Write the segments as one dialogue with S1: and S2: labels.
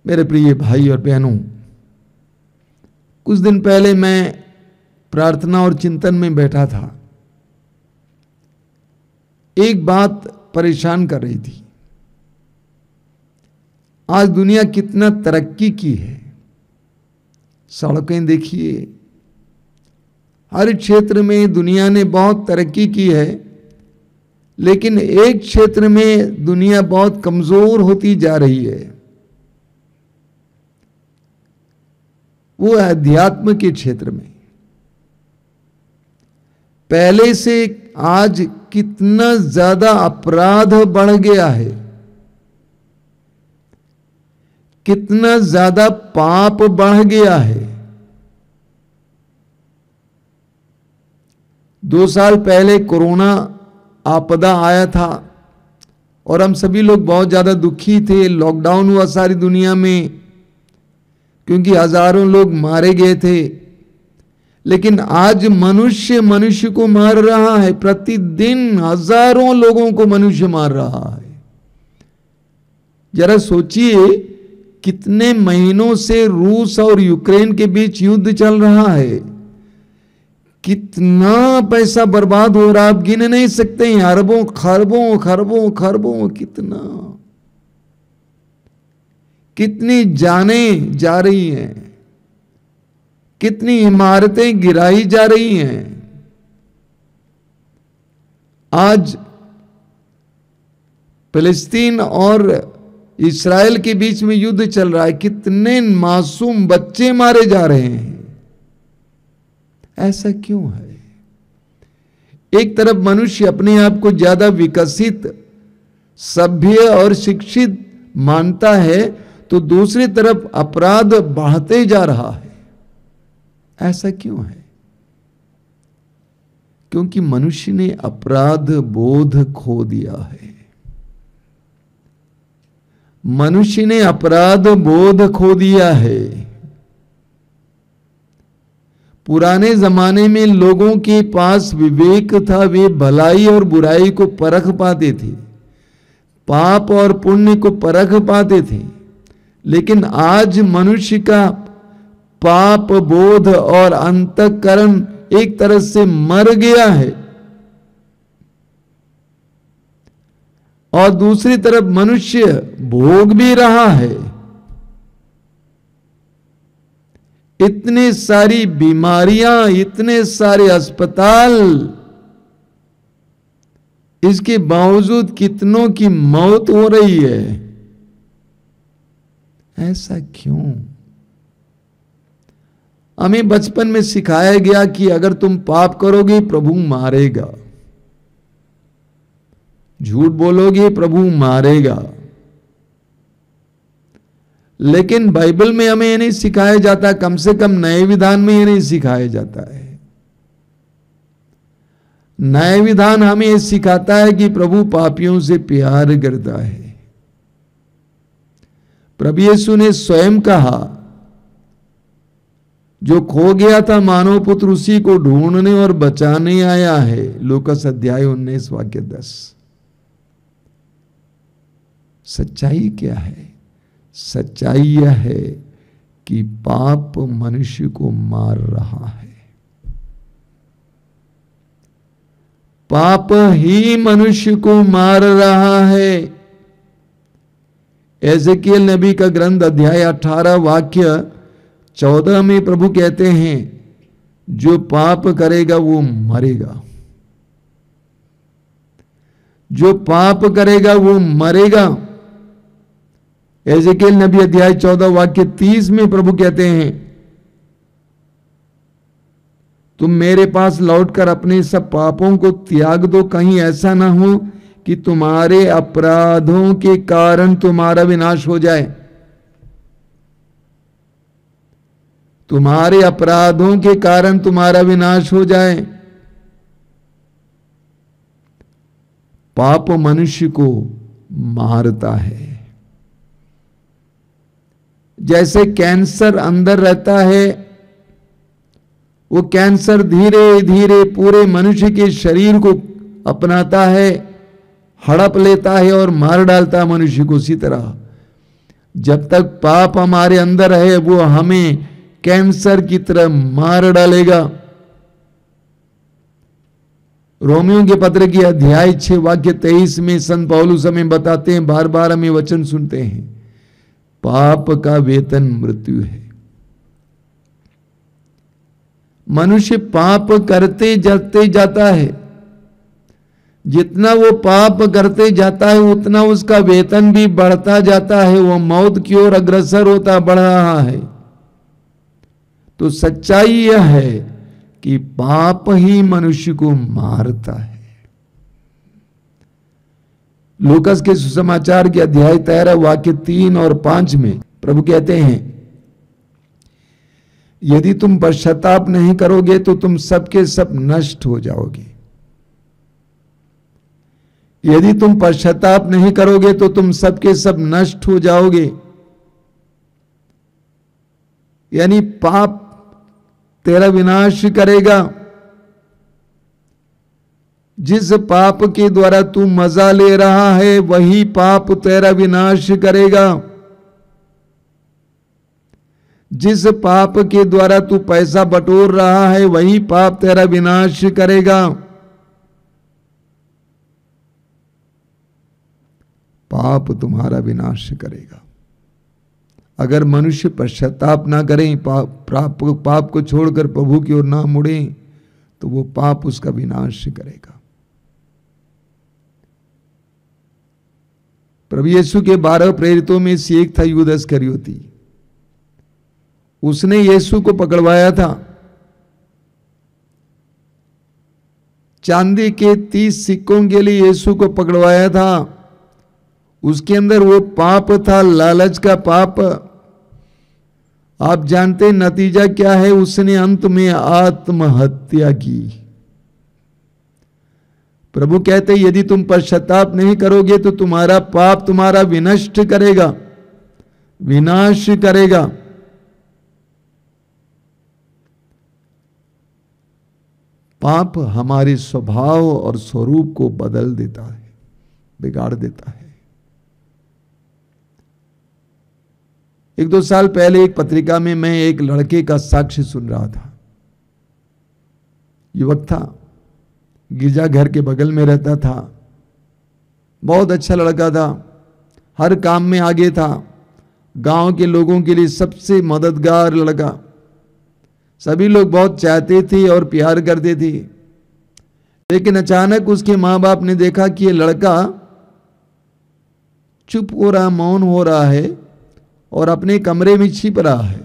S1: मेरे प्रिय भाई और बहनों, कुछ दिन पहले मैं प्रार्थना और चिंतन में बैठा था। एक बात परेशान कर रही थी। आज दुनिया कितना तरक्की की है। सड़कें देखिए, हर क्षेत्र में दुनिया ने बहुत तरक्की की है, लेकिन एक क्षेत्र में दुनिया बहुत कमजोर होती जा रही है। वो है अध्यात्म के क्षेत्र में। पहले से आज कितना ज्यादा अपराध बढ़ गया है, कितना ज्यादा पाप बढ़ गया है। 2 साल पहले कोरोना आपदा आया था और हम सभी लोग बहुत ज्यादा दुखी थे। लॉकडाउन हुआ सारी दुनिया में, क्योंकि हजारों लोग मारे गए थे। लेकिन आज मनुष्य को मार रहा है। प्रतिदिन हजारों लोगों को मनुष्य मार रहा है। जरा सोचिए, कितने महीनों से रूस और यूक्रेन के बीच युद्ध चल रहा है। कितना पैसा बर्बाद हो रहा है, आप गिन नहीं सकते हैं। अरबों खरबों खरबों खरबों, कितनी जानें जा रही हैं, कितनी इमारतें गिराई जा रही हैं। आज फिलिस्तीन और इस्राएल के बीच में युद्ध चल रहा है। कितने मासूम बच्चे मारे जा रहे हैं। ऐसा क्यों है? एक तरफ मनुष्य अपने आप को ज्यादा विकसित, सभ्य और शिक्षित मानता है, तो दूसरी तरफ अपराध बढ़ते जा रहा है। ऐसा क्यों है? क्योंकि मनुष्य ने अपराध बोध खो दिया है। मनुष्य ने अपराध बोध खो दिया है। पुराने जमाने में लोगों के पास विवेक था। वे भलाई और बुराई को परख पाते थे, पाप और पुण्य को परख पाते थे। लेकिन आज मनुष्य का पाप बोध और अंतःकरण एक तरह से मर गया है, और दूसरी तरफ मनुष्य भोग भी रहा है। इतनी सारी बीमारियां, इतने सारे अस्पताल, इसके बावजूद कितनों की मौत हो रही है। ऐसा क्यों? हमें बचपन में सिखाया गया कि अगर तुम पाप करोगे प्रभु मारेगा, झूठ बोलोगे प्रभु मारेगा। लेकिन बाइबल में हमें ये नहीं सिखाया जाता, कम से कम नए विधान में ये नहीं सिखाया जाता है। नए विधान हमें ये सिखाता है कि प्रभु पापियों से प्यार करता है। प्रभु यीशु ने स्वयं कहा, जो खो गया था मानव पुत्र उसी को ढूंढने और बचाने आया है। लूकास अध्याय 19 वाक्य 10। सच्चाई क्या है? सच्चाई यह है कि पाप मनुष्य को मार रहा है। पाप ही मनुष्य को मार रहा है। एजेकियल नबी का ग्रंथ अध्याय 18 वाक्य 14 में प्रभु कहते हैं, जो पाप करेगा वो मरेगा। जो पाप करेगा वो मरेगा। एजेकियल नबी अध्याय 14 वाक्य 30 में प्रभु कहते हैं, तुम मेरे पास लौटकर अपने सब पापों को त्याग दो, कहीं ऐसा ना हो कि तुम्हारे अपराधों के कारण तुम्हारा विनाश हो जाए। तुम्हारे अपराधों के कारण तुम्हारा विनाश हो जाए। पाप मनुष्य को मारता है। जैसे कैंसर अंदर रहता है, वो कैंसर धीरे धीरे पूरे मनुष्य के शरीर को अपनाता है, हड़प लेता है और मार डालता है मनुष्य को। उसी तरह जब तक पाप हमारे अंदर है वो हमें कैंसर की तरह मार डालेगा। रोमियो के पत्र की अध्याय 6 वाक्य 23 में संत पौलुस हमें बताते हैं, बार बार हमें वचन सुनते हैं, पाप का वेतन मृत्यु है। मनुष्य पाप करते जाता है, जितना वो पाप करते जाता है उतना उसका वेतन भी बढ़ता जाता है, वो मौत की ओर अग्रसर होता बढ़ रहा है। तो सच्चाई यह है कि पाप ही मनुष्य को मारता है। लूकास के सुसमाचार के अध्याय 13 वाक्य 3 और 5 में प्रभु कहते हैं, यदि तुम पश्चाताप नहीं करोगे तो तुम सबके सब नष्ट हो जाओगे। यदि तुम पश्चाताप नहीं करोगे तो तुम सबके सब नष्ट हो जाओगे। यानी पाप तेरा विनाश करेगा। जिस पाप के द्वारा तू मजा ले रहा है वही पाप तेरा विनाश करेगा। जिस पाप के द्वारा तू पैसा बटोर रहा है वही पाप तेरा विनाश करेगा। पाप तुम्हारा विनाश करेगा। अगर मनुष्य पश्चाताप ना करें, पाप को छोड़कर प्रभु की ओर ना मुड़े, तो वो पाप उसका विनाश करेगा। प्रभु यीशु के 12 प्रेरितों में से एक था यूदा इस्करियोती। उसने यीशु को पकड़वाया था। चांदी के 30 सिक्कों के लिए यीशु को पकड़वाया था। उसके अंदर वो पाप था, लालच का पाप। आप जानते नतीजा क्या है? उसने अंत में आत्महत्या की। प्रभु कहते यदि तुम पश्चाताप नहीं करोगे तो तुम्हारा पाप तुम्हारा विनष्ट करेगा, विनाश करेगा। पाप हमारे स्वभाव और स्वरूप को बदल देता है, बिगाड़ देता है। 1-2 साल पहले एक पत्रिका में मैं एक लड़के का साक्ष्य सुन रहा था। युवक था, गिरजाघर के बगल में रहता था, बहुत अच्छा लड़का था, हर काम में आगे था, गांव के लोगों के लिए सबसे मददगार लड़का। सभी लोग बहुत चाहते थे और प्यार करते थे। लेकिन अचानक उसके माँ बाप ने देखा कि ये लड़का चुप हो रहा, मौन हो रहा है और अपने कमरे में छिप रहा है।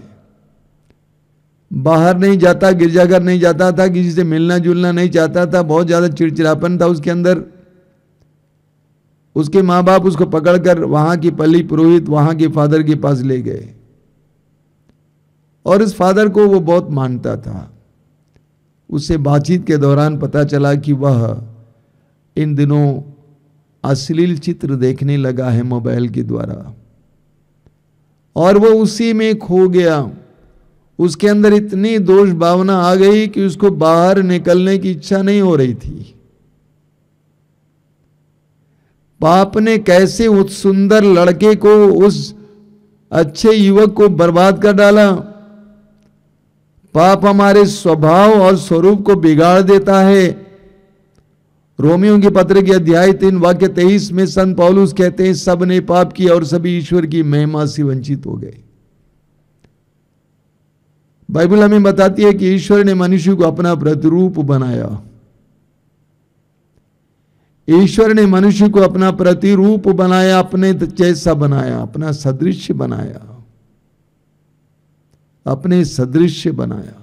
S1: बाहर नहीं जाता, गिरजाघर नहीं जाता था, किसी से मिलना जुलना नहीं चाहता था, बहुत ज्यादा चिड़चिड़ापन था उसके अंदर। उसके माँ बाप उसको पकड़कर वहां की पल्ली पुरोहित, वहां के फादर के पास ले गए और इस फादर को वो बहुत मानता था। उससे बातचीत के दौरान पता चला कि वह इन दिनों अश्लील चित्र देखने लगा है मोबाइल के द्वारा और वो उसी में खो गया। उसके अंदर इतनी दोष भावना आ गई कि उसको बाहर निकलने की इच्छा नहीं हो रही थी। पाप ने कैसे उस सुंदर लड़के को, उस अच्छे युवक को बर्बाद कर डाला। पाप हमारे स्वभाव और स्वरूप को बिगाड़ देता है। रोमियो के पत्र के अध्याय 3 वाक्य 23 में संत पौलुस कहते हैं, सब ने पाप किया और सभी ईश्वर की महिमा से वंचित हो गए। बाइबल हमें बताती है कि ईश्वर ने मनुष्य को अपना प्रतिरूप बनाया। ईश्वर ने मनुष्य को अपना प्रतिरूप बनाया, अपने जैसा बनाया, अपना सदृश्य बनाया, अपने सदृश्य बनाया।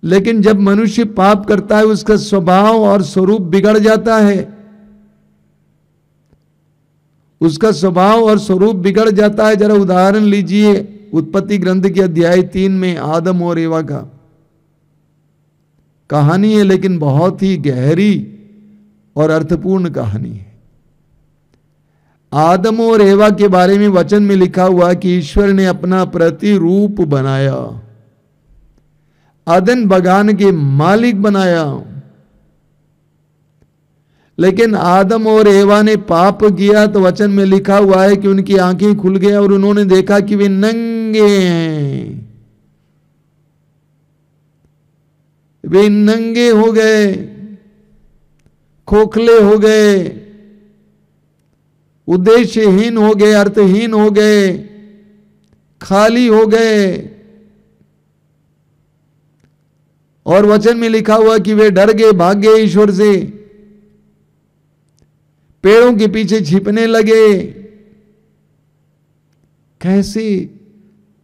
S1: लेकिन जब मनुष्य पाप करता है उसका स्वभाव और स्वरूप बिगड़ जाता है। उसका स्वभाव और स्वरूप बिगड़ जाता है। जरा उदाहरण लीजिए उत्पत्ति ग्रंथ के अध्याय 3 में आदम और एवा का कहानी है, लेकिन बहुत ही गहरी और अर्थपूर्ण कहानी है। आदम और एवा के बारे में वचन में लिखा हुआ कि ईश्वर ने अपना प्रतिरूप बनाया, अदन बगान के मालिक बनाया। लेकिन आदम और एवा ने पाप किया तो वचन में लिखा हुआ है कि उनकी आंखें खुल गई और उन्होंने देखा कि वे नंगे हैं। वे नंगे हो गए, खोखले हो गए, उद्देश्यहीन हो गए, अर्थहीन हो गए, खाली हो गए। और वचन में लिखा हुआ कि वे डर गए, भाग गए ईश्वर से, पेड़ों के पीछे छिपने लगे। कैसे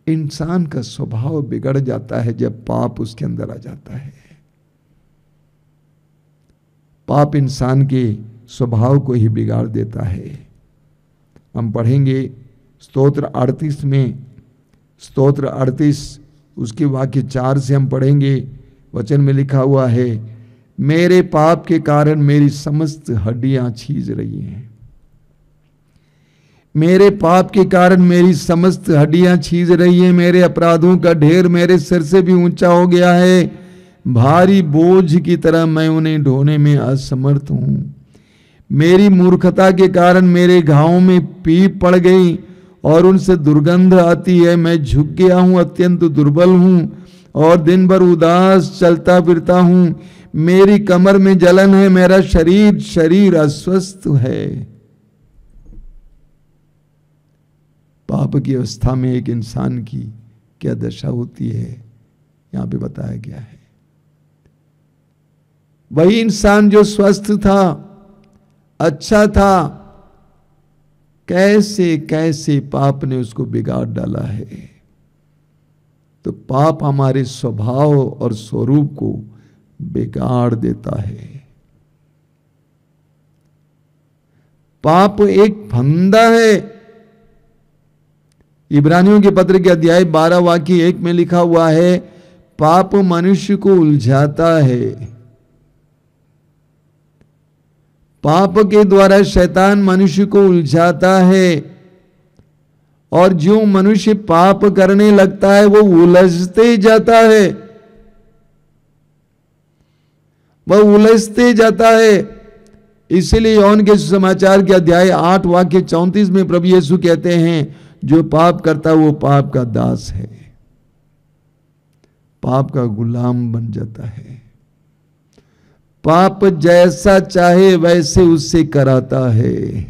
S1: इंसान का स्वभाव बिगड़ जाता है जब पाप उसके अंदर आ जाता है। पाप इंसान के स्वभाव को ही बिगाड़ देता है। हम पढ़ेंगे स्तोत्र 38 में, स्तोत्र 38 उसके वाक्य 4 से हम पढ़ेंगे। वचन में लिखा हुआ है, मेरे पाप के कारण मेरी समस्त हड्डियां छीज रही हैं। मेरे पाप के कारण मेरी समस्त हड्डियां छीज रही हैं। मेरे अपराधों का ढेर मेरे सिर से भी ऊंचा हो गया है। भारी बोझ की तरह मैं उन्हें ढोने में असमर्थ हूं। मेरी मूर्खता के कारण मेरे घावों में पीप पड़ गई और उनसे दुर्गंध आती है। मैं झुक गया हूं, अत्यंत दुर्बल हूं और दिन भर उदास चलता फिरता हूं। मेरी कमर में जलन है, मेरा शरीर अस्वस्थ है। पाप की अवस्था में एक इंसान की क्या दशा होती है, यहां पे बताया गया है। वही इंसान जो स्वस्थ था, अच्छा था, कैसे कैसे पाप ने उसको बिगाड़ डाला है। तो पाप हमारे स्वभाव और स्वरूप को बिगाड़ देता है। पाप एक फंदा है। इब्रानियों के पत्र के अध्याय 12 वाक्य 1 में लिखा हुआ है, पाप मनुष्य को उलझाता है। पाप के द्वारा शैतान मनुष्य को उलझाता है और जो मनुष्य पाप करने लगता है वो उलझते जाता है, वह उलझते जाता है। इसीलिए यूहन्ना के सुसमाचार के अध्याय 8 वाक्य 34 में प्रभु यीशु कहते हैं, जो पाप करता है वो पाप का दास है, पाप का गुलाम बन जाता है। पाप जैसा चाहे वैसे उससे कराता है।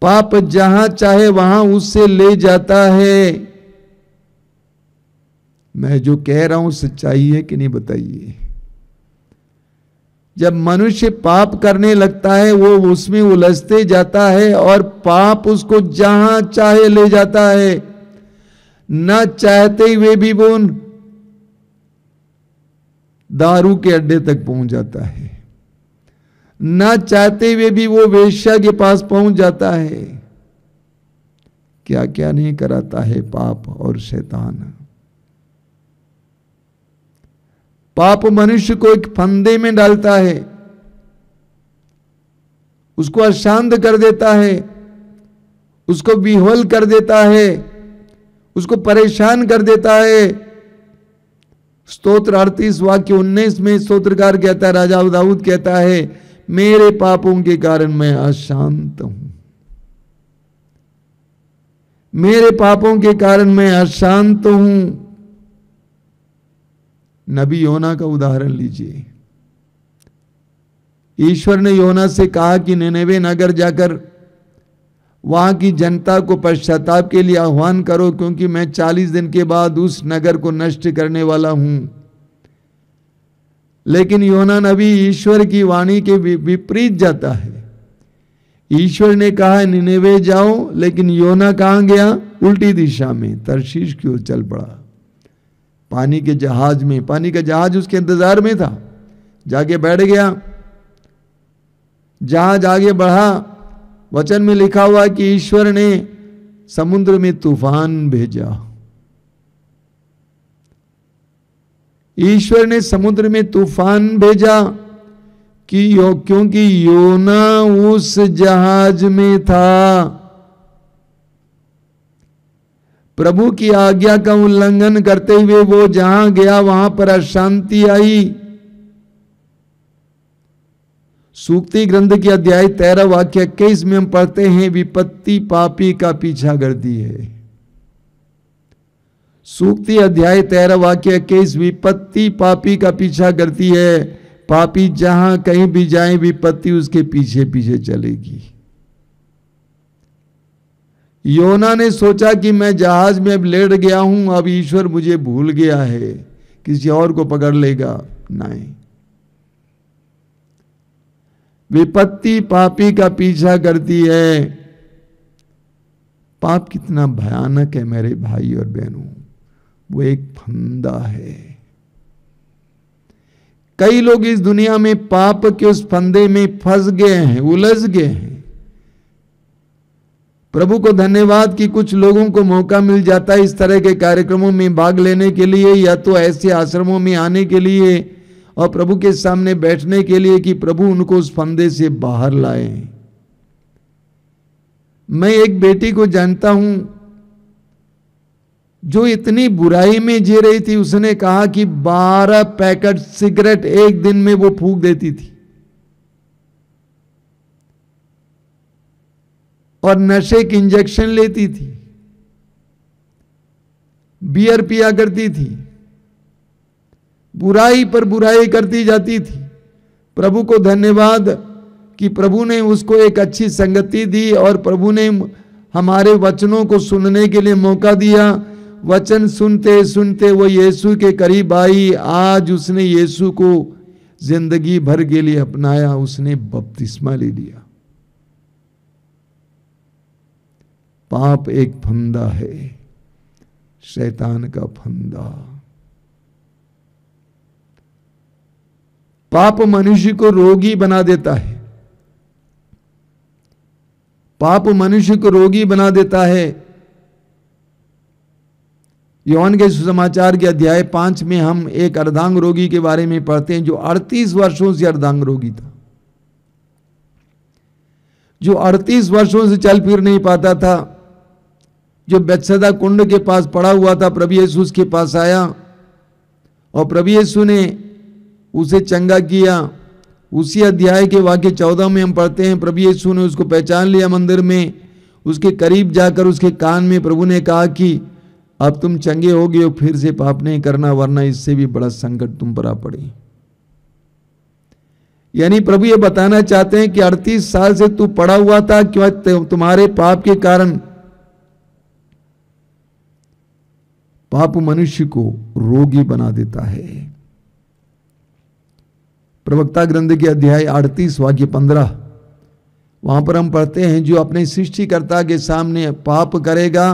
S1: पाप जहां चाहे वहां उससे ले जाता है। मैं जो कह रहा हूं सच्चाई है कि नहीं बताइए। जब मनुष्य पाप करने लगता है वो उसमें उलझते जाता है और पाप उसको जहां चाहे ले जाता है। न चाहते हुए भी वो दारू के अड्डे तक पहुंच जाता है, न चाहते हुए भी वो वेश्या के पास पहुंच जाता है। क्या क्या नहीं कराता है पाप और शैतान। पाप मनुष्य को एक फंदे में डालता है, उसको अशांत कर देता है, उसको विह्वल कर देता है, उसको परेशान कर देता है। स्तोत्र 38 वाक्य 19 में स्तोत्रकार कहता है, राजा दाऊद कहता है, मेरे पापों के कारण मैं अशांत हूं। मेरे पापों के कारण मैं अशांत हूं। नबी योना का उदाहरण लीजिए। ईश्वर ने योना से कहा कि निनेवे नगर जाकर वहां की जनता को पश्चाताप के लिए आह्वान करो, क्योंकि मैं 40 दिन के बाद उस नगर को नष्ट करने वाला हूं। लेकिन योना नबी ईश्वर की वाणी के विपरीत जाता है। ईश्वर ने कहा निनेवे जाओ, लेकिन योना कहां गया? उल्टी दिशा में, तर्शीश की ओर चल पड़ा। पानी के जहाज में, पानी का जहाज उसके इंतजार में था, जाके बैठ गया। जहाज आगे बढ़ा, वचन में लिखा हुआ कि ईश्वर ने समुद्र में तूफान भेजा। ईश्वर ने समुद्र में तूफान भेजा क्योंकि योना उस जहाज में था। प्रभु की आज्ञा का उल्लंघन करते हुए वो जहां गया वहां पर अशांति आई। सूक्ति ग्रंथ के अध्याय 13 वाक्य 21 में हम पढ़ते हैं, विपत्ति पापी का पीछा करती है। सूक्ति अध्याय 13 वाक्य 21, विपत्ति पापी का पीछा करती है, पापी जहां कहीं भी जाए विपत्ति उसके पीछे पीछे चलेगी। योना ने सोचा कि मैं जहाज में अब लेट गया हूं, अब ईश्वर मुझे भूल गया है, किसी और को पकड़ लेगा। नहीं, विपत्ति पापी का पीछा करती है। पाप कितना भयानक है मेरे भाई और बहनों, वो एक फंदा है। कई लोग इस दुनिया में पाप के उस फंदे में फंस गए हैं, उलझ गए हैं। प्रभु को धन्यवाद कि कुछ लोगों को मौका मिल जाता है इस तरह के कार्यक्रमों में भाग लेने के लिए, या तो ऐसे आश्रमों में आने के लिए और प्रभु के सामने बैठने के लिए कि प्रभु उनको उस फंदे से बाहर लाए। मैं एक बेटी को जानता हूं जो इतनी बुराई में जी रही थी, उसने कहा कि 12 पैकेट सिगरेट एक दिन में वो फूंक देती थी और नशे की इंजेक्शन लेती थी, बियर पिया करती थी, बुराई पर बुराई करती जाती थी। प्रभु को धन्यवाद कि प्रभु ने उसको एक अच्छी संगति दी और प्रभु ने हमारे वचनों को सुनने के लिए मौका दिया। वचन सुनते सुनते वो यीशु के करीब आई। आज उसने यीशु को जिंदगी भर के लिए अपनाया, उसने बपतिस्मा ले लिया। पाप एक फंदा है, शैतान का फंदा। पाप मनुष्य को रोगी बना देता है, पाप मनुष्य को रोगी बना देता है। यूहन्ना के सुसमाचार के अध्याय 5 में हम एक अर्धांग रोगी के बारे में पढ़ते हैं जो 38 वर्षों से अर्धांग रोगी था, जो 38 वर्षों से चल फिर नहीं पाता था, जो बेत्सदा कुंड के पास पड़ा हुआ था। प्रभु यीशु उसके पास आया और प्रभु यीशु ने उसे चंगा किया। उसी अध्याय के वाक्य 14 में हम पढ़ते हैं, प्रभु यीशु ने उसको पहचान लिया मंदिर में, उसके करीब जाकर उसके कान में प्रभु ने कहा कि अब तुम चंगे हो गए हो, फिर से पाप नहीं करना, वरना इससे भी बड़ा संकट तुम पर आ पड़े। यानी प्रभु ये बताना चाहते हैं कि 38 साल से तू पड़ा हुआ था, क्यों? तुम्हारे पाप के कारण। पाप मनुष्य को रोगी बना देता है। प्रवक्ता ग्रंथ के अध्याय 38 वाक्य 15, वहां पर हम पढ़ते हैं, जो अपने सृष्टिकर्ता के सामने पाप करेगा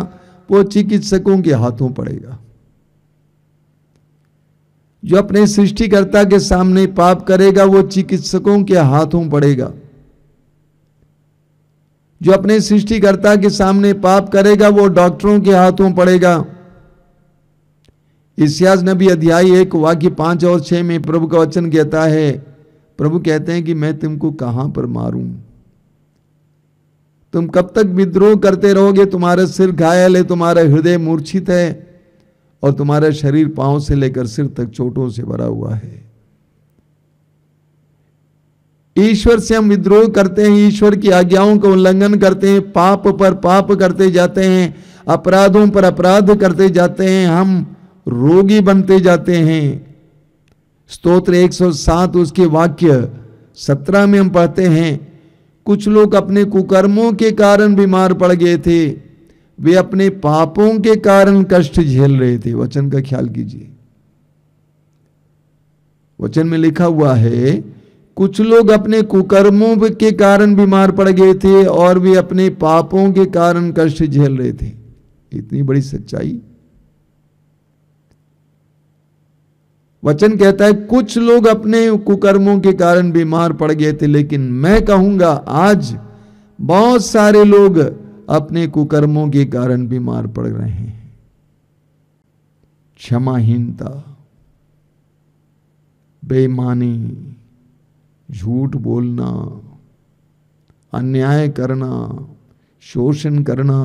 S1: वो चिकित्सकों के हाथों पड़ेगा। जो अपने सृष्टिकर्ता के सामने पाप करेगा वो चिकित्सकों के हाथों पड़ेगा। जो अपने सृष्टिकर्ता के सामने पाप करेगा वो डॉक्टरों के हाथों पड़ेगा। इस्यास नबी अध्याय 1 वाक्य 5 और 6 में प्रभु का वचन कहता है, प्रभु कहते हैं कि मैं तुमको कहां पर मारूं? तुम कब तक विद्रोह करते रहोगे? तुम्हारा सिर घायल है, तुम्हारा हृदय मूर्छित है और तुम्हारा शरीर पांव से लेकर सिर तक चोटों से भरा हुआ है। ईश्वर से हम विद्रोह करते हैं, ईश्वर की आज्ञाओं का उल्लंघन करते हैं, पाप पर पाप करते जाते हैं, अपराधों पर अपराध करते जाते हैं, हम रोगी बनते जाते हैं। स्तोत्र 107 उसके वाक्य 17 में हम पढ़ते हैं, कुछ लोग अपने कुकर्मों के कारण बीमार पड़ गए थे, वे अपने पापों के कारण कष्ट झेल रहे थे। वचन का ख्याल कीजिए, वचन में लिखा हुआ है, कुछ लोग अपने कुकर्मों के कारण बीमार पड़ गए थे और वे अपने पापों के कारण कष्ट झेल रहे थे। इतनी बड़ी सच्चाई। वचन कहता है कुछ लोग अपने कुकर्मों के कारण बीमार पड़ गए थे, लेकिन मैं कहूंगा आज बहुत सारे लोग अपने कुकर्मों के कारण बीमार पड़ रहे हैं। क्षमाहीनता, बेईमानी, झूठ बोलना, अन्याय करना, शोषण करना,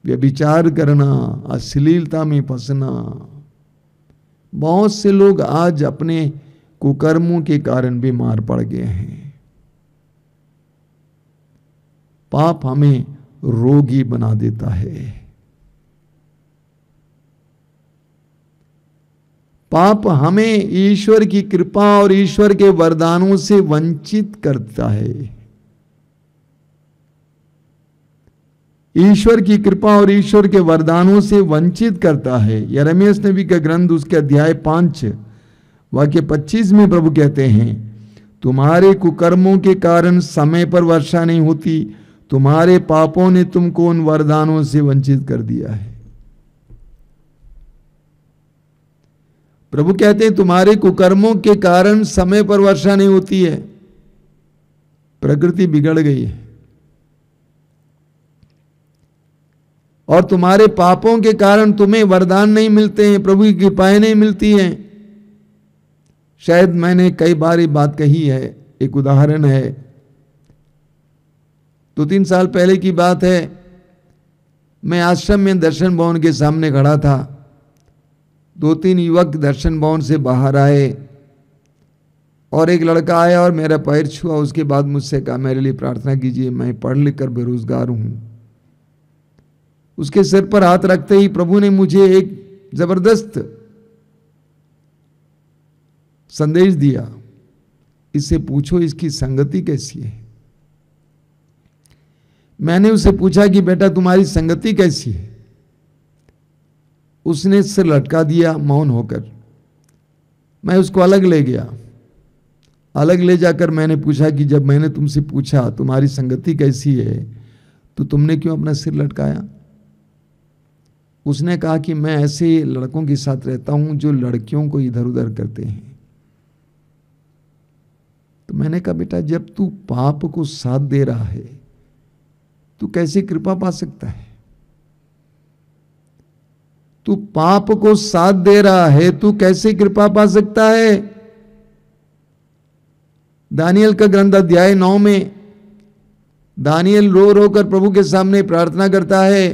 S1: व्यभिचार करना, अश्लीलता में फंसना। बहुत से लोग आज अपने कुकर्मों के कारण बीमार पड़ गए हैं। पाप हमें रोगी बना देता है। पाप हमें ईश्वर की कृपा और ईश्वर के वरदानों से वंचित करता है। ईश्वर की कृपा और ईश्वर के वरदानों से वंचित करता है। यिर्मयाह नबी का ग्रंथ उसके अध्याय 5 वाक्य 25 में प्रभु कहते हैं, तुम्हारे कुकर्मों के कारण समय पर वर्षा नहीं होती, तुम्हारे पापों ने तुमको उन वरदानों से वंचित कर दिया है। प्रभु कहते हैं तुम्हारे कुकर्मों के कारण समय पर वर्षा नहीं होती है, प्रकृति बिगड़ गई है, और तुम्हारे पापों के कारण तुम्हें वरदान नहीं मिलते हैं, प्रभु की कृपाएं नहीं मिलती हैं। शायद मैंने कई बार ये बात कही है। एक उदाहरण है, 2-3 साल पहले की बात है। मैं आश्रम में दर्शन भवन के सामने खड़ा था। 2-3 युवक दर्शन भवन से बाहर आए और एक लड़का आया और मेरा पैर छुआ। उसके बाद मुझसे कहा, मेरे लिए प्रार्थना कीजिए, मैं पढ़ लिख कर बेरोजगार हूं। उसके सिर पर हाथ रखते ही प्रभु ने मुझे एक जबरदस्त संदेश दिया, इससे पूछो इसकी संगति कैसी है। मैंने उससे पूछा कि बेटा तुम्हारी संगति कैसी है। उसने सिर लटका दिया मौन होकर। मैं उसको अलग ले गया। अलग ले जाकर मैंने पूछा कि जब मैंने तुमसे पूछा तुम्हारी संगति कैसी है तो तुमने क्यों अपना सिर लटकाया। उसने कहा कि मैं ऐसे लड़कों के साथ रहता हूं जो लड़कियों को इधर उधर करते हैं। तो मैंने कहा बेटा जब तू पाप को साथ दे रहा है तू कैसे कृपा पा सकता है। तू पाप को साथ दे रहा है, तू कैसे कृपा पा सकता है। दानियल का ग्रंथ अध्याय 9 में दानियल रो रो कर प्रभु के सामने प्रार्थना करता है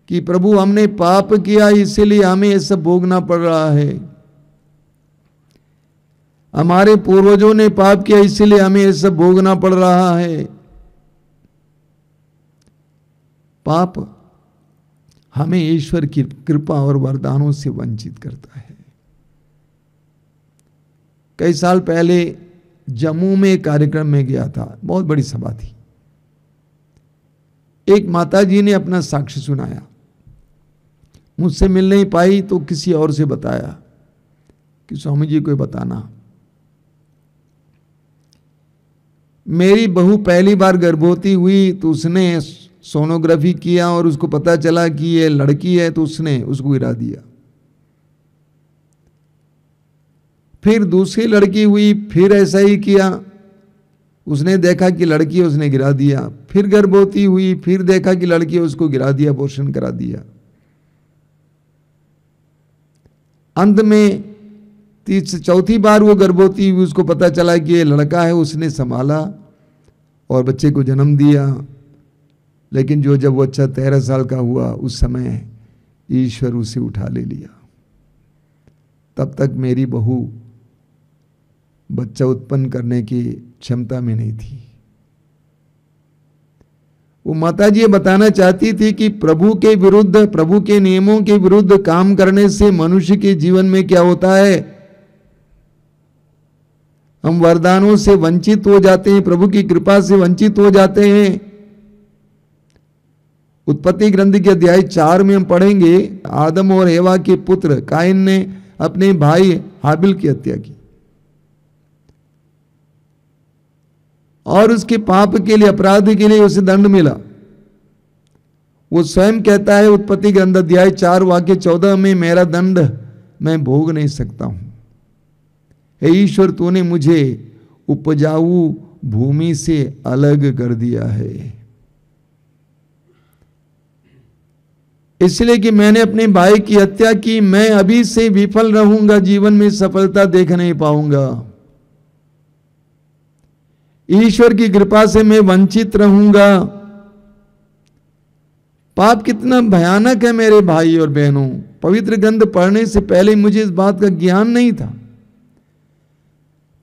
S1: कि प्रभु हमने पाप किया इसीलिए हमें ये सब भोगना पड़ रहा है। हमारे पूर्वजों ने पाप किया इसीलिए हमें ये सब भोगना पड़ रहा है। पाप हमें ईश्वर की कृपा और वरदानों से वंचित करता है। कई साल पहले जम्मू में एक कार्यक्रम में गया था, बहुत बड़ी सभा थी। एक माताजी ने अपना साक्ष्य सुनाया। मुझसे मिल नहीं पाई तो किसी और से बताया कि स्वामी जी को बताना। मेरी बहू पहली बार गर्भवती हुई तो उसने सोनोग्राफी किया और उसको पता चला कि ये लड़की है तो उसने उसको गिरा दिया। फिर दूसरी लड़की हुई, फिर ऐसा ही किया। उसने देखा कि लड़की है, उसने गिरा दिया। फिर गर्भवती हुई, फिर देखा कि लड़की है, उसको गिरा दिया, अबॉर्शन करा दिया। अंत में चौथी बार वो गर्भवती हुई, उसको पता चला कि ये लड़का है, उसने संभाला और बच्चे को जन्म दिया। लेकिन जब वो बच्चा 13 साल का हुआ उस समय ईश्वर उसे उठा ले लिया। तब तक मेरी बहू बच्चा उत्पन्न करने की क्षमता में नहीं थी। वो माताजी ये बताना चाहती थी कि प्रभु के विरुद्ध, प्रभु के नियमों के विरुद्ध काम करने से मनुष्य के जीवन में क्या होता है। हम वरदानों से वंचित हो जाते हैं, प्रभु की कृपा से वंचित हो जाते हैं। उत्पत्ति ग्रंथ के अध्याय 4 में हम पढ़ेंगे, आदम और एवा के पुत्र काइन ने अपने भाई हाबिल की हत्या की और उसके पाप के लिए, अपराध के लिए उसे दंड मिला। वो स्वयं कहता है उत्पत्ति ग्रंथ अध्याय 4 वाक्य 14 में, मेरा दंड मैं भोग नहीं सकता हूं। हे ईश्वर तूने मुझे उपजाऊ भूमि से अलग कर दिया है, इसलिए कि मैंने अपने भाई की हत्या की। मैं अभी से विफल रहूंगा, जीवन में सफलता देख नहीं पाऊंगा। ईश्वर की कृपा से मैं वंचित रहूंगा। पाप कितना भयानक है मेरे भाई और बहनों। पवित्र ग्रंथ पढ़ने से पहले मुझे इस बात का ज्ञान नहीं था।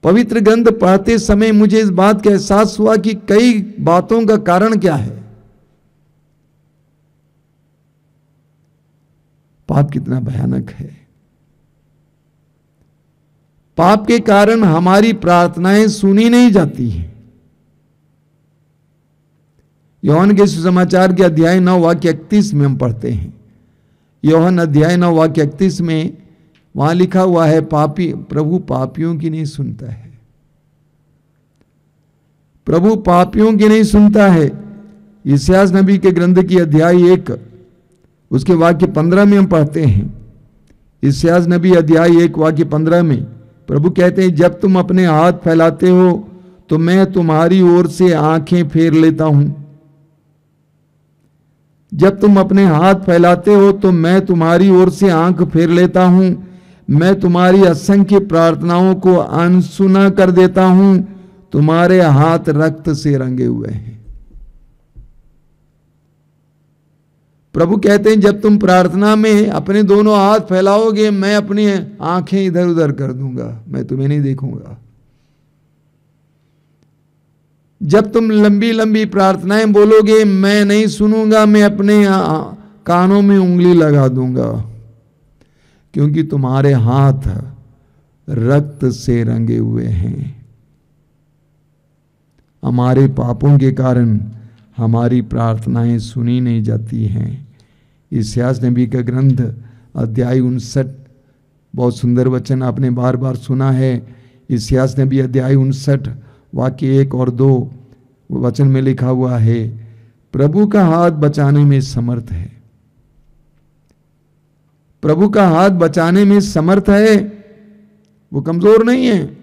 S1: पवित्र ग्रंथ पढ़ते समय मुझे इस बात का एहसास हुआ कि कई बातों का कारण क्या है। पाप कितना भयानक है। पाप के कारण हमारी प्रार्थनाएं सुनी नहीं जाती हैं। यूहन्ना के सुसमाचार के अध्याय 9 वाक्य 31 में हम पढ़ते हैं। यूहन्ना अध्याय 9 वाक्य 31 में वहां लिखा हुआ है, पापी प्रभु पापियों की नहीं सुनता है। प्रभु पापियों की नहीं सुनता है। यशायाह नबी के ग्रंथ की अध्याय 1 उसके वाक्य 15 में हम पढ़ते हैं। यशायाह नबी अध्याय 1 वाक्य 15 में प्रभु कहते हैं, जब तुम अपने हाथ फैलाते हो तो मैं तुम्हारी ओर से आंखें फेर लेता हूं। जब तुम अपने हाथ फैलाते हो तो मैं तुम्हारी ओर से आंख फेर लेता हूं। मैं तुम्हारी असंख्य प्रार्थनाओं को अनसुना कर देता हूं। तुम्हारे हाथ रक्त से रंगे हुए हैं। प्रभु कहते हैं, जब तुम प्रार्थना में अपने दोनों हाथ फैलाओगे, मैं अपनी आंखें इधर उधर कर दूंगा, मैं तुम्हें नहीं देखूंगा। जब तुम लंबी लंबी प्रार्थनाएं बोलोगे, मैं नहीं सुनूंगा, मैं अपने कानों में उंगली लगा दूंगा, क्योंकि तुम्हारे हाथ रक्त से रंगे हुए हैं। हमारे पापों के कारण हमारी प्रार्थनाएं सुनी नहीं जाती हैं। यशायाह नबी का ग्रंथ अध्याय 59, बहुत सुंदर वचन आपने बार बार सुना है। यशायाह नबी अध्याय 59 वाक्य 1 और 2 वचन में लिखा हुआ है, प्रभु का हाथ बचाने में समर्थ है। प्रभु का हाथ बचाने में समर्थ है। वो कमजोर नहीं है,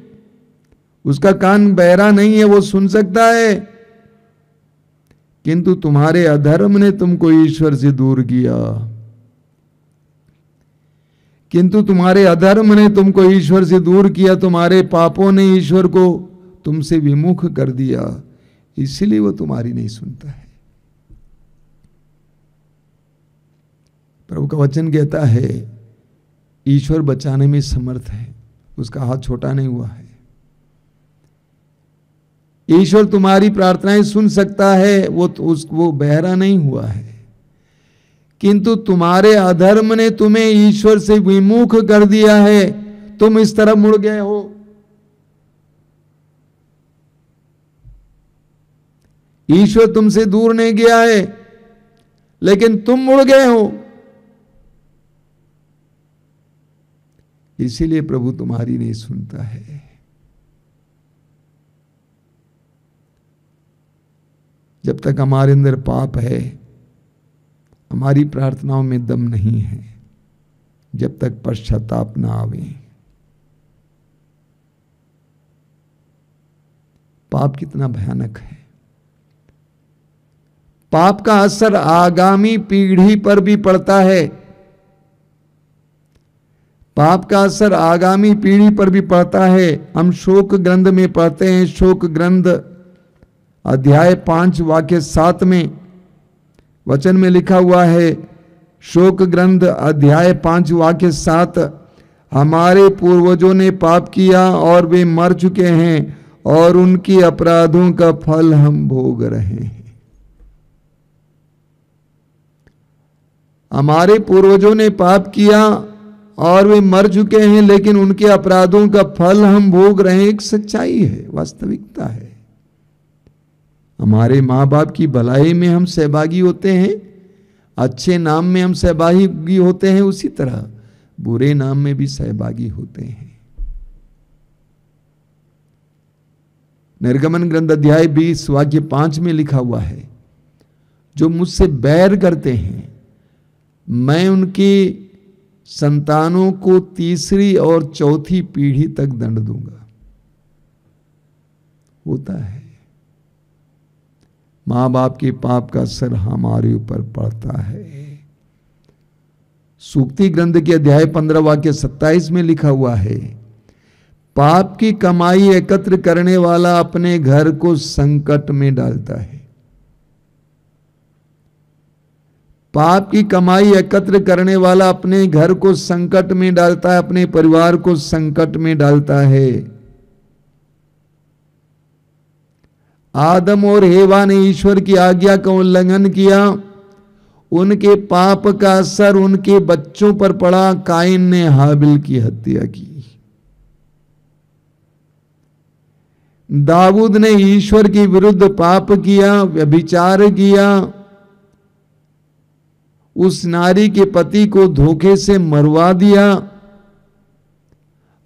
S1: उसका कान बहरा नहीं है, वो सुन सकता है। किंतु तुम्हारे अधर्म ने तुमको ईश्वर से दूर किया। किंतु तुम्हारे अधर्म ने तुमको ईश्वर से दूर किया। तुम्हारे पापों ने ईश्वर को तुमसे विमुख कर दिया, इसलिए वो तुम्हारी नहीं सुनता है। प्रभु का वचन कहता है, ईश्वर बचाने में समर्थ है, उसका हाथ छोटा नहीं हुआ है। ईश्वर तुम्हारी प्रार्थनाएं सुन सकता है, वो बहरा नहीं हुआ है। किंतु तुम्हारे अधर्म ने तुम्हें ईश्वर से विमुख कर दिया है। तुम इस तरफ मुड़ गए हो। ईश्वर तुमसे दूर नहीं गया है, लेकिन तुम मुड़ गए हो। इसीलिए प्रभु तुम्हारी नहीं सुनता है। जब तक हमारे अंदर पाप है, हमारी प्रार्थनाओं में दम नहीं है, जब तक पश्चाताप ना आवे। पाप कितना भयानक है। पाप का असर आगामी पीढ़ी पर भी पड़ता है। पाप का असर आगामी पीढ़ी पर भी पड़ता है। हम शोक ग्रंथ में पढ़ते हैं, शोक ग्रंथ अध्याय 5 वाक्य 7 में वचन में लिखा हुआ है, शोक ग्रंथ अध्याय 5 वाक्य 7, हमारे पूर्वजों ने पाप किया और वे मर चुके हैं और उनकी अपराधों का फल हम भोग रहे हैं। हमारे पूर्वजों ने पाप किया और वे मर चुके हैं, लेकिन उनके अपराधों का फल हम भोग रहे हैं। एक सच्चाई है, वास्तविकता है। हमारे माँ बाप की भलाई में हम सहभागी होते हैं, अच्छे नाम में हम सहभागी होते हैं, उसी तरह बुरे नाम में भी सहभागी होते हैं। निर्गमन ग्रंथ अध्याय 20 वाक्य 5 में लिखा हुआ है, जो मुझसे बैर करते हैं मैं उनकी संतानों को 3री और 4थी पीढ़ी तक दंड दूंगा। होता है, मां बाप के पाप का असर हमारे ऊपर पड़ता है। सूक्ति ग्रंथ के अध्याय 15 वाक्य 27 में लिखा हुआ है, पाप की कमाई एकत्र करने वाला अपने घर को संकट में डालता है। पाप की कमाई एकत्र करने वाला अपने घर को संकट में डालता है, अपने परिवार को संकट में डालता है। आदम और हेवा ने ईश्वर की आज्ञा का उल्लंघन किया, उनके पाप का असर उनके बच्चों पर पड़ा। काइन ने हाबिल की हत्या की। दाऊद ने ईश्वर के विरुद्ध पाप किया, व्यभिचार किया, उस नारी के पति को धोखे से मरवा दिया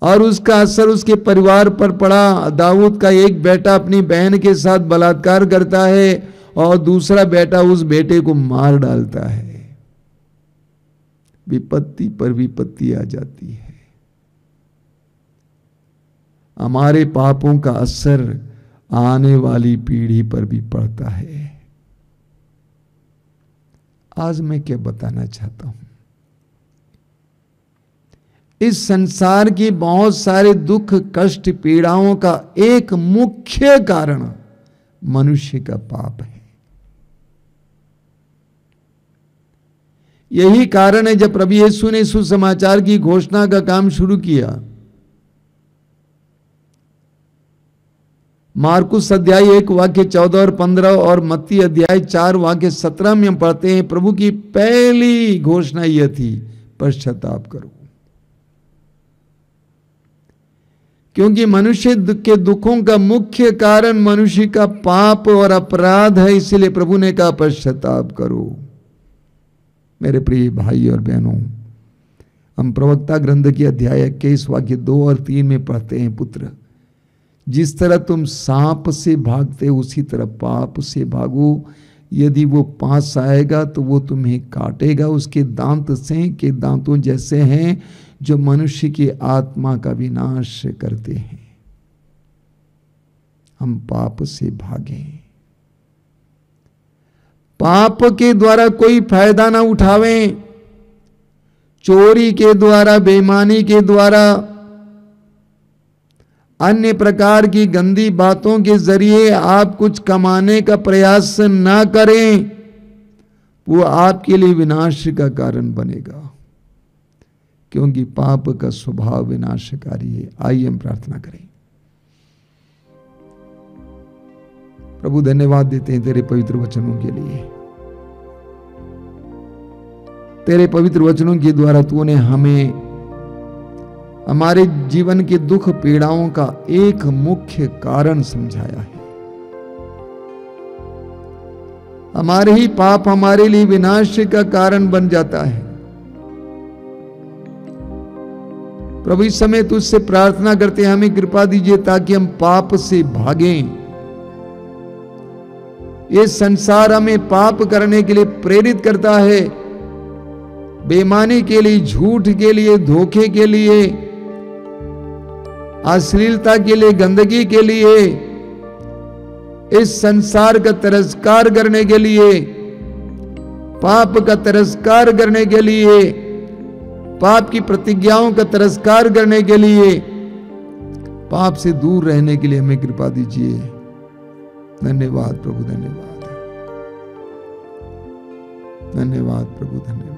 S1: और उसका असर उसके परिवार पर पड़ा। दाऊद का एक बेटा अपनी बहन के साथ बलात्कार करता है और दूसरा बेटा उस बेटे को मार डालता है। विपत्ति पर विपत्ति आ जाती है। हमारे पापों का असर आने वाली पीढ़ी पर भी पड़ता है। आज मैं क्या बताना चाहता हूं, इस संसार की बहुत सारे दुख कष्ट पीड़ाओं का एक मुख्य कारण मनुष्य का पाप है। यही कारण है जब प्रभु यीशु ने सुसमाचार की घोषणा का काम शुरू किया। मार्कुस अध्याय 1 वाक्य 14 और 15 और मत्ती अध्याय 4 वाक्य 17 में हम पढ़ते हैं, प्रभु की पहली घोषणा यह थी, पश्चाताप करो। क्योंकि मनुष्य के दुखों का मुख्य कारण मनुष्य का पाप और अपराध है, इसलिए प्रभु ने कहा पश्चाताप करो। मेरे प्रिय भाई और बहनों, हम प्रवक्ता ग्रंथ की अध्याय 21 वाक्य 2 और 3 में पढ़ते हैं, पुत्र जिस तरह तुम सांप से भागते उसी तरह पाप से भागो। यदि वो पास आएगा तो वो तुम्हें काटेगा, उसके दांत सिंह के दांतों जैसे हैं जो मनुष्य की आत्मा का विनाश करते हैं। हम पाप से भागें, पाप के द्वारा कोई फायदा ना उठावें। चोरी के द्वारा, बेईमानी के द्वारा, अन्य प्रकार की गंदी बातों के जरिए आप कुछ कमाने का प्रयास ना करें, वो आपके लिए विनाश का कारण बनेगा, क्योंकि पाप का स्वभाव विनाशकारी है। आइए हम प्रार्थना करें। प्रभु धन्यवाद देते हैं तेरे पवित्र वचनों के लिए। तेरे पवित्र वचनों के द्वारा तूने हमें हमारे जीवन के दुख पीड़ाओं का एक मुख्य कारण समझाया है। हमारे ही पाप हमारे लिए विनाश का कारण बन जाता है। प्रभु इस समय तुझसे प्रार्थना करते हैं, हमें कृपा दीजिए ताकि हम पाप से भागें। ये संसार हमें पाप करने के लिए प्रेरित करता है, बेईमानी के लिए, झूठ के लिए, धोखे के लिए, अश्लीलता के लिए, गंदगी के लिए, इस संसार का तिरस्कार करने के लिए, पाप का तिरस्कार करने के लिए, पाप की प्रतिज्ञाओं का तिरस्कार करने के लिए, पाप से दूर रहने के लिए हमें कृपा दीजिए। धन्यवाद प्रभु, धन्यवाद, धन्यवाद प्रभु, धन्यवाद।